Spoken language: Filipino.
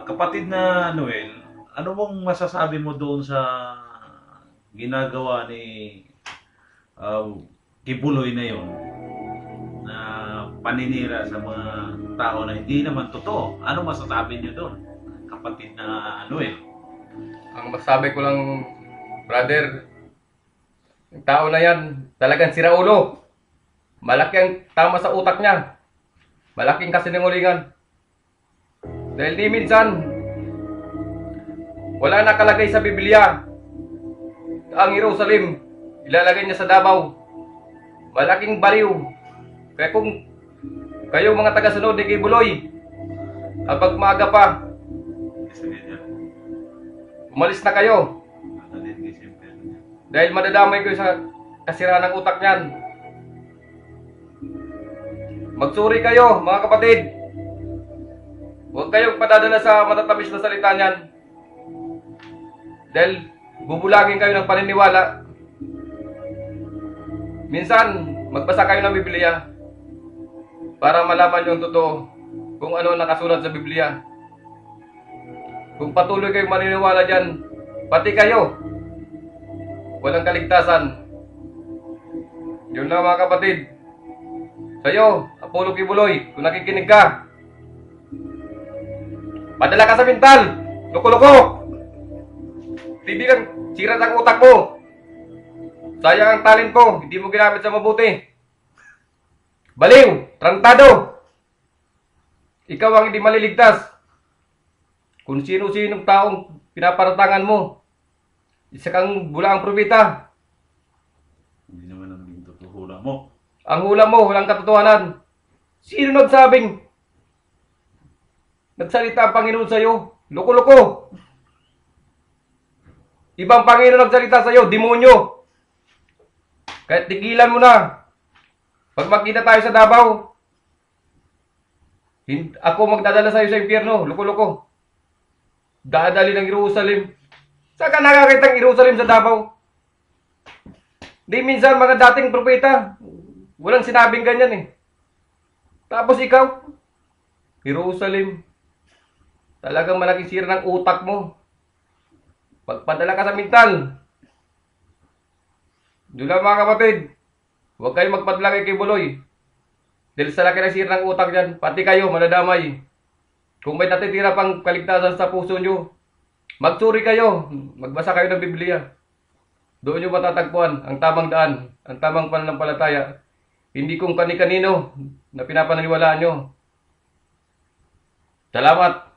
Kapatid na Noel, ano bang masasabi mo doon sa ginagawa ni uh, Kibuloy na yon na paninira sa mga tao na hindi naman totoo? Ano masasabi niyo doon, kapatid na Noel? Ang masabi ko lang, brother, yung tao na yan, talagang sira ulo. Malaki ang tama sa utak niya. Malaking kasinungalingan. Dahil di minsan, wala nakalagay sa Biblia. Ang Jerusalem, ilalagay niya sa Davao. Malaking baliw. Kaya kung kayo mga taga-sunod ni Kibuloy, kapag maaga pa, umalis na kayo. Dahil madadamay kayo sa kasiraan ng utak niyan. Magsuri kayo, mga kapatid. Huwag kayong padadala sa matatamis na salita niyan. Dahil bubulagin kayo ng paniniwala. Minsan, magbasa kayo ng Biblia para malaman yung totoo kung ano nakasulat sa Biblia. Kung patuloy kayong maniniwala dyan, pati kayo, walang kaligtasan. Yun lang mga kapatid. Sa'yo, Apollo Kibuloy, kung nakikinig ka, padala ka sa mental! Loko-loko! Hindi kang sira ng utak mo. Sayang ang talent ko, hindi mo ginamit sa mabuti. Baliw! Trantado! Ikaw ang hindi maliligtas. Kung sino-sinong taong pinaparatangan mo, isa kang bulaang propeta. Hindi naman ang totoo hula mo. Ang hula mo, walang katotohanan. Sino nagsabing nagsalita ang Panginoon sa'yo? Loko-loko! Ibang Panginoon nagsalita sa'yo, demonyo! Kaya tigilan mo na. Pag magkita tayo sa Davao, ako magdadala sa'yo sa impyerno, loko-loko. Dadali ng Jerusalem. Saan ka nakakita ng Jerusalem sa Davao? Di minsan mga dating propeta, walang sinabing ganyan eh. Tapos ikaw, Jerusalem. Talagang malaking sira ng utak mo. Pagpadala ka sa mental. Doon lang mga kapatid. Huwag kayong magpadala kay Kibuloy. Dahil sa laki ng sira ng utak dyan, pati kayo madadamay. Kung may natitira pang kaligtasan sa puso nyo, magsuri kayo, magbasa kayo ng Biblia. Doon nyo matatagpuan ang tamang daan, ang tamang pananampalataya. Hindi kung kani-kanino na pinapaniniwalaan nyo. Salamat!